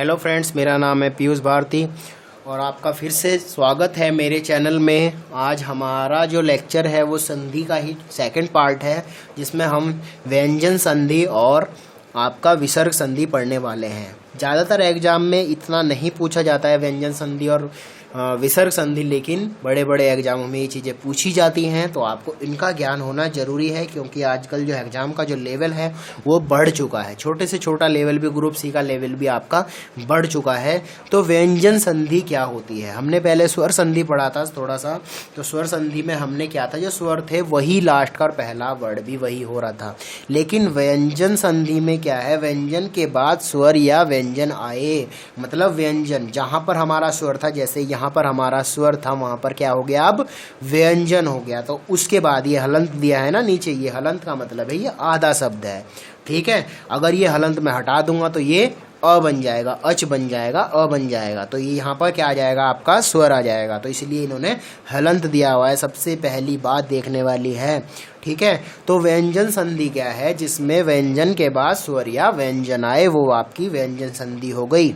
Hello friends, मेरा नाम है पीयूष भारती और आपका फिर से स्वागत है मेरे चैनल में। आज हमारा जो लेक्चर है वो संधि का ही सेकंड पार्ट है, जिसमें हम व्यंजन संधि और आपका विसर्ग संधि पढ़ने वाले हैं। ज़्यादातर एग्जाम में इतना नहीं पूछा जाता है व्यंजन संधि और विसर्ग संधि, लेकिन बड़े बड़े एग्जामों में ये चीज़ें पूछी जाती हैं, तो आपको इनका ज्ञान होना जरूरी है, क्योंकि आजकल जो एग्जाम का जो लेवल है वो बढ़ चुका है। छोटे से छोटा लेवल भी, ग्रुप सी का लेवल भी आपका बढ़ चुका है। तो व्यंजन संधि क्या होती है? हमने पहले स्वर संधि पढ़ा था थोड़ा सा। तो स्वर संधि में हमने क्या था, जो स्वर थे वही लास्ट का और पहला वर्ड भी वही हो रहा था। लेकिन व्यंजन संधि में क्या है, व्यंजन के बाद स्वर या व्यंजन आए, मतलब व्यंजन जहाँ पर हमारा स्वर था, जैसे यहाँ पर हमारा स्वर था, वहां पर क्या हो गया, अब व्यंजन हो गया। तो उसके बाद ये हलंत दिया है ना नीचे, ये हलंत का मतलब है ये आधा शब्द है, ठीक है। अगर ये हलंत मैं हटा दूंगा तो ये अ बन जाएगा, अच बन जाएगा, अ बन जाएगा। तो ये यहाँ पर क्या आ जाएगा, आपका स्वर आ जाएगा। तो इसलिए इन्होंने हलंत दिया हुआ है, सबसे पहली बात देखने वाली है, ठीक है। तो व्यंजन संधि क्या है, जिसमें व्यंजन के बाद स्वर या व्यंजन आए, वो आपकी व्यंजन संधि हो गई।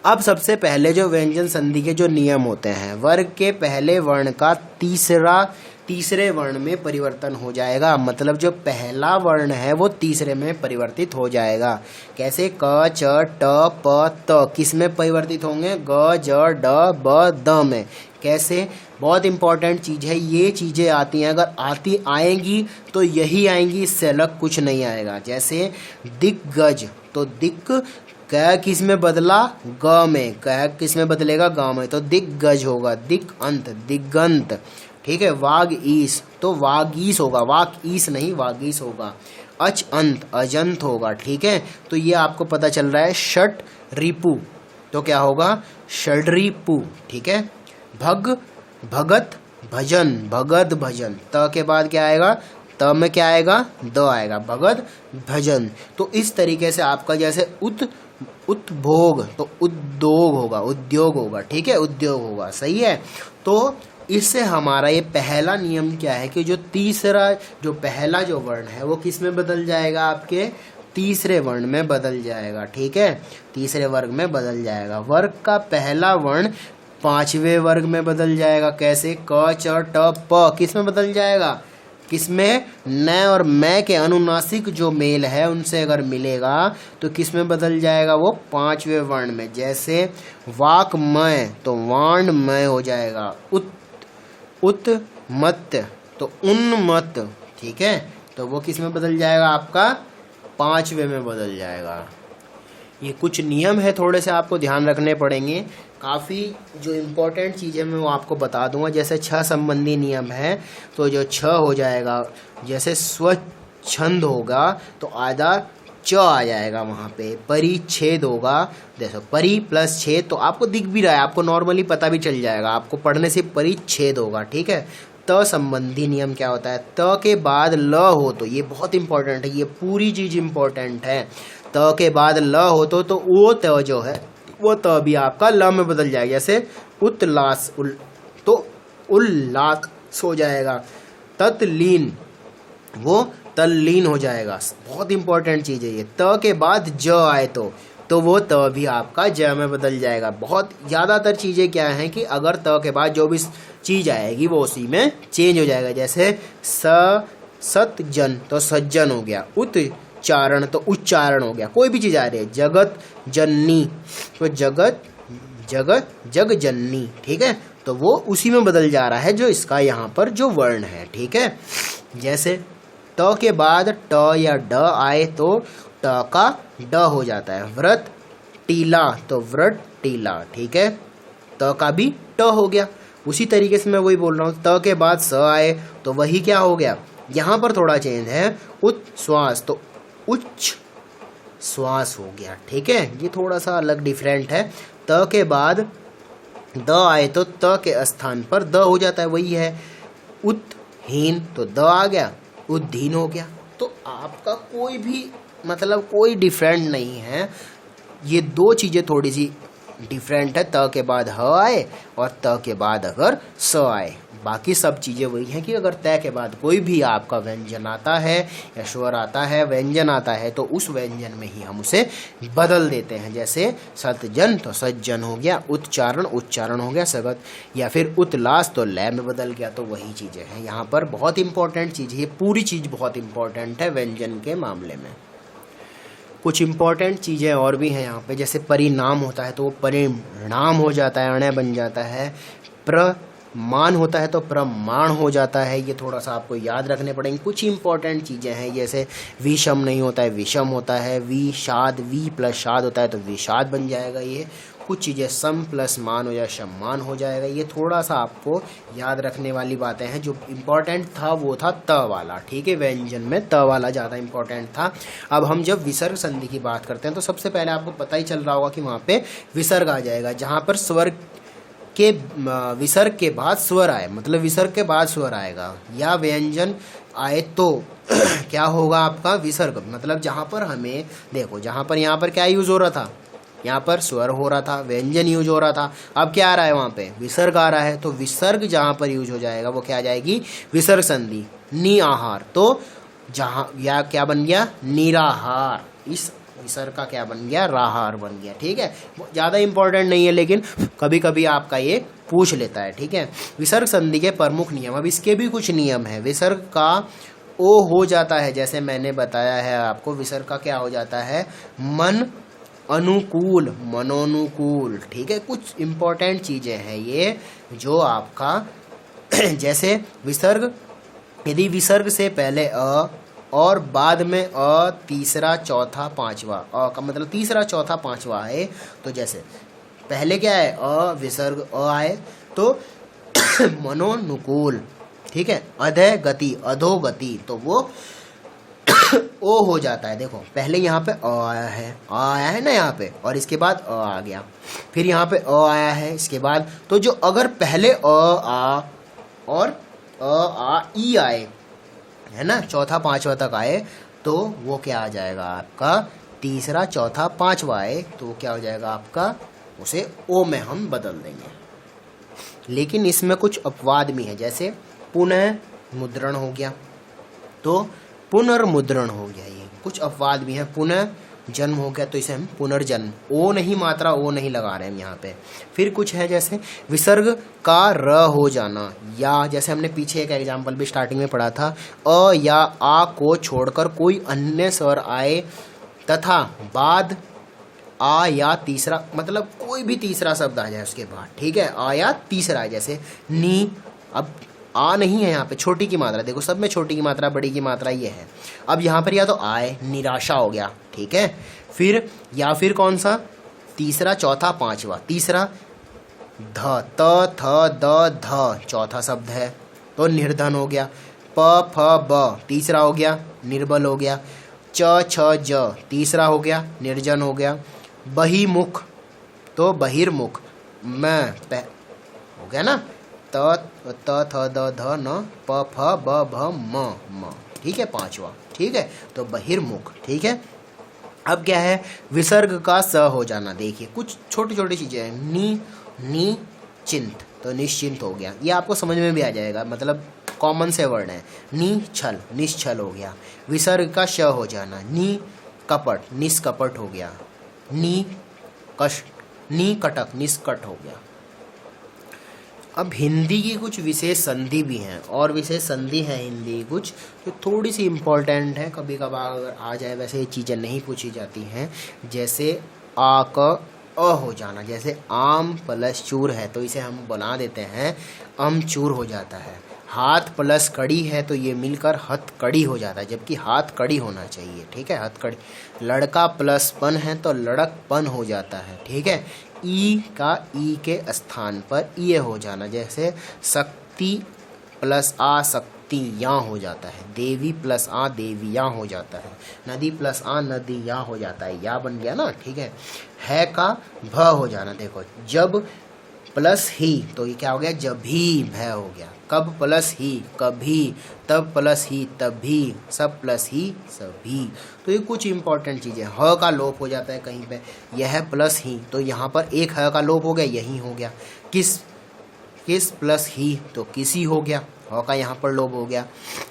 अब सबसे पहले जो व्यंजन संधि के जो नियम होते हैं, वर्ग के पहले वर्ण का तीसरे वर्ण में परिवर्तन हो जाएगा, मतलब जो पहला वर्ण है वो तीसरे में परिवर्तित हो जाएगा। कैसे? क, च, ट, प, त किस में परिवर्तित होंगे? ग, ज, ड, ब, द में। कैसे? बहुत इंपॉर्टेंट चीज है, ये चीजें आती हैं, अगर आएंगी तो यही आएंगी, इससे अलग कुछ नहीं आएगा। जैसे दिग्गज, तो दिक क किस में बदला? ग में। क किस में बदलेगा? ग में। तो दिग्गज होगा, दिक अंत, दिगंत, ठीक है। वाग ईस, तो वागीस होगा, वाक ईस नहीं वागीस होगा। अच अंत, अजंत होगा, ठीक है। तो ये आपको पता चल रहा है। षट रिपु, तो क्या होगा? षड्रिपु, ठीक है। भग, भगत, भजन, भगत भजन। त के बाद क्या आएगा? त में क्या आएगा? द आएगा, भगत भजन। तो इस तरीके से आपका जैसे उत्भोग, तो उद्योग होगा, उद्योग होगा, ठीक है, उद्योग होगा, सही है। तो इससे हमारा ये पहला नियम क्या है कि जो पहला जो वर्ण है वो किस में बदल जाएगा? आपके तीसरे वर्ण में बदल जाएगा, ठीक है, तीसरे वर्ग में बदल जाएगा। वर्ग का पहला वर्ण पांचवें वर्ग में बदल जाएगा। कैसे? क, च, ट, प किस में बदल जाएगा? किसमें? न और मैं के अनुनासिक जो मेल है उनसे अगर मिलेगा तो किस में बदल जाएगा? वो पांचवें वर्ण में। जैसे वाक्मय, तो वाण्मय हो जाएगा। उत्मत, तो उन्मत, ठीक है। तो वो किस में बदल जाएगा? आपका पांचवें में बदल जाएगा। ये कुछ नियम है, थोड़े से आपको ध्यान रखने पड़ेंगे। काफ़ी जो इम्पोर्टेंट चीज़ें मैं वो आपको बता दूंगा। जैसे छ संबंधी नियम है, तो जो छ हो जाएगा, जैसे स्वच्छंद होगा तो आधा च आ जाएगा वहाँ पे। परिच्छेद होगा, देखो परि प्लस छेद, तो आपको दिख भी रहा है, आपको नॉर्मली पता भी चल जाएगा, आपको पढ़ने से परिच्छेद होगा, ठीक है। त संबंधी नियम क्या होता है? त के बाद ल हो, तो ये बहुत इंपॉर्टेंट है, ये पूरी चीज इंपॉर्टेंट है। त के बाद ल हो तो वो त जो है वो त भी आपका ल में बदल जाएगा। जैसे उत्लास, तो उल्लास हो जाएगा। तत्लीन, वो तल्लीन हो जाएगा। बहुत इंपॉर्टेंट चीज है ये। त के बाद ज आए तो वो त भी आपका ज में बदल जाएगा। बहुत ज़्यादातर चीज़ें क्या हैं कि अगर त के बाद जो भी चीज़ आएगी वो उसी में चेंज हो जाएगा। जैसे सतजन, तो सज्जन हो गया। उच्चारण, तो उच्चारण हो गया। कोई भी चीज़ आ रही है। जगत जननी, तो जग जननी, ठीक है। तो वो उसी में बदल जा रहा है जो इसका यहाँ पर जो वर्ण है, ठीक है। जैसे त के बाद ट या ड आए तो ट का ड हो जाता है। व्रत टीला, तो व्रत टीला, ठीक है। त का भी ट हो गया। उसी तरीके से मैं वही बोल रहा हूँ। त के बाद स आए तो वही क्या हो गया, यहाँ पर थोड़ा चेंज है। उच्छ्वास, तो उच्च श्वास हो गया, ठीक है। ये थोड़ा सा अलग डिफरेंट है। त के बाद द आए तो त के स्थान पर द हो जाता है, वही है। उत्हीन, तो द आ गया, उद्दीन हो गया। तो आपका कोई भी मतलब कोई डिफरेंट नहीं है। ये दो चीज़ें थोड़ी सी डिफरेंट है। त के बाद ह आए और त के बाद अगर स आए, बाकी सब चीज़ें वही हैं कि अगर तय के बाद कोई भी आपका व्यंजन आता है या स्वर आता है, व्यंजन आता है, तो उस व्यंजन में ही हम उसे बदल देते हैं। जैसे सतजन तो सज्जन हो गया, उच्चारण उच्चारण हो गया सगत, या फिर उत्लास तो लय में बदल गया। तो वही चीज़ें हैं यहाँ पर, बहुत इंपॉर्टेंट चीज़ है, पूरी चीज़ बहुत इंपॉर्टेंट है व्यंजन के मामले में। कुछ इंपॉर्टेंट चीज़ें और भी हैं यहाँ पे, जैसे परिणाम होता है तो वो परिणाम हो जाता है, अण्य बन जाता है। प्रमाण होता है तो प्रमाण हो जाता है। ये थोड़ा सा आपको याद रखने पड़ेंगे। कुछ इंपॉर्टेंट चीज़ें हैं, जैसे विषम नहीं होता है, विषम होता है। विषाद, वी प्लस शाद होता है तो विषाद बन जाएगा। ये कुछ चीज़ें सम प्लस मान हो जाए सम्मान हो जाएगा। ये थोड़ा सा आपको याद रखने वाली बातें हैं। जो इम्पोर्टेंट था वो था त वाला, ठीक है, व्यंजन में त वाला ज़्यादा इम्पोर्टेंट था। अब हम जब विसर्ग संधि की बात करते हैं तो सबसे पहले आपको पता ही चल रहा होगा कि वहाँ पे विसर्ग आ जाएगा। जहाँ पर स्वर के विसर्ग के बाद स्वर आए, मतलब विसर्ग के बाद स्वर आएगा या व्यंजन आए तो क्या होगा आपका विसर्ग। मतलब जहाँ पर हमें देखो, जहाँ पर यहाँ पर क्या यूज़ हो रहा था, यहाँ पर स्वर हो रहा था, व्यंजन यूज हो रहा था। अब क्या आ रहा है, वहाँ पे विसर्ग आ रहा है। तो विसर्ग जहाँ पर यूज हो जाएगा वो क्या आ जाएगी, विसर्ग संधि, नि आहार। तो जहाँ या क्या बन गया, निराहार। इस विसर्ग का क्या बन गया, राहार बन गया। ठीक है, ज़्यादा इंपॉर्टेंट नहीं है लेकिन कभी कभी आपका ये पूछ लेता है। ठीक है, विसर्ग संधि के प्रमुख नियम। अब इसके भी कुछ नियम है। विसर्ग का ओ हो जाता है, जैसे मैंने बताया है आपको, विसर्ग का क्या हो जाता है, मन अनुकूल, मनोनुकूल। ठीक है, कुछ इंपॉर्टेंट चीज़ें हैं ये जो आपका जैसे विसर्ग, यदि विसर्ग से पहले अ और बाद में अ तीसरा चौथा पांचवा, अ का मतलब तीसरा चौथा पांचवा है, तो जैसे पहले क्या है अ विसर्ग अ आए तो मनोनुकूल। ठीक है, अधय गति, अधोगति, तो वो ओ हो जाता है। देखो पहले यहाँ पे अ आया है, आ आया है ना यहाँ पे, और इसके बाद अ आ गया, फिर यहाँ पे अ आया है इसके बाद। तो जो अगर पहले अ आ और अ आ ई आए, है ना, चौथा पांचवा तक आए, तो वो क्या आ जाएगा आपका, तीसरा चौथा पांचवा आए तो क्या हो जाएगा आपका, उसे ओ में हम बदल देंगे। लेकिन इसमें कुछ अपवाद भी है, जैसे पुनः मुद्रण हो गया तो पुनर्मुद्रण हो गया। ये कुछ अपवाद भी हैं। पुनः जन्म हो गया तो इसे हम पुनर्जन्म, ओ नहीं, मात्रा ओ नहीं लगा रहे हैं यहाँ पे। फिर कुछ है जैसे विसर्ग का र हो जाना, या जैसे हमने पीछे एक एग्जाम्पल भी स्टार्टिंग में पढ़ा था, अ या आ को छोड़कर कोई अन्य स्वर आए तथा बाद आ या तीसरा, मतलब कोई भी तीसरा शब्द आ जाए उसके बाद। ठीक है, आ या तीसरा है, जैसे नी। अब आ नहीं है यहाँ पे, छोटी की मात्रा, देखो सब में छोटी की मात्रा बड़ी की मात्रा ये है। अब यहाँ पर या तो आए, निराशा हो गया। ठीक है, फिर या फिर कौन सा, तीसरा चौथा पांचवा, तीसरा ध, त थ द ध चौथा शब्द है तो निर्धन हो गया। प फ ब तीसरा हो गया, निर्बल हो गया। च छ ज तीसरा हो गया, निर्जन हो गया। बहिमुख तो बहिर्मुख, मैं हो गया ना, त थ द ध न प फ ब भ म। ठीक है, पांचवा। ठीक है, तो बहिर्मुख। ठीक है, अब क्या है, विसर्ग का स हो जाना। देखिए कुछ छोटी छोटी चीजें हैं। नी चिंत तो निश्चिंत हो गया, ये आपको समझ में भी आ जाएगा, मतलब कॉमन से वर्ड है। छल निश्चल हो गया। विसर्ग का श हो जाना। नी कपट निष्कपट हो गया। नी कटक निष्कट हो गया। अब हिंदी की कुछ विशेष संधि भी हैं, और विशेष संधि है हिंदी की कुछ जो थोड़ी सी इम्पोर्टेंट है, कभी कभार अगर आ जाए, वैसे ये चीज़ें नहीं पूछी जाती हैं। जैसे आ क अ हो जाना, जैसे आम प्लस चूर है तो इसे हम बना देते हैं अमचूर हो जाता है। हाथ प्लस कड़ी है तो ये मिलकर हथकड़ी हो जाता है, जबकि हाथ कड़ी होना चाहिए। ठीक है, हथकड़ी। लड़का प्लस पन है तो लड़कपन हो जाता है। ठीक है, ई का ई के स्थान पर ये हो जाना, जैसे शक्ति प्लस आ शक्तियाँ हो जाता है। देवी प्लस आ देवियाँ हो जाता है। नदी प्लस आ नदियाँ हो जाता है, या बन गया ना। ठीक है का भ हो जाना, देखो जब प्लस ही तो ये क्या हो गया, जब भी भय हो गया। कब प्लस ही कभी, तब प्लस ही तभी, सब प्लस ही सभी। तो ये कुछ इंपॉर्टेंट चीज़ें। ह का लोप हो जाता है कहीं पे, यह प्लस ही तो यहाँ पर एक ह का लोप हो गया, यही हो गया। किस किस प्लस ही तो किसी हो गया, ह का यहाँ पर लोभ हो गया।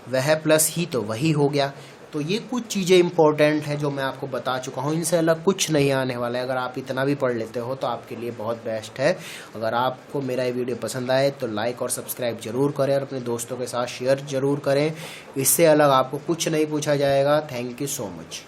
वह प्लस ही तो वही हो गया। तो ये कुछ चीज़ें इंपॉर्टेंट है जो मैं आपको बता चुका हूँ, इनसे अलग कुछ नहीं आने वाला है। अगर आप इतना भी पढ़ लेते हो तो आपके लिए बहुत बेस्ट है। अगर आपको मेरा ये वीडियो पसंद आए तो लाइक और सब्सक्राइब जरूर करें और अपने दोस्तों के साथ शेयर जरूर करें। इससे अलग आपको कुछ नहीं पूछा जाएगा। Thank you so much.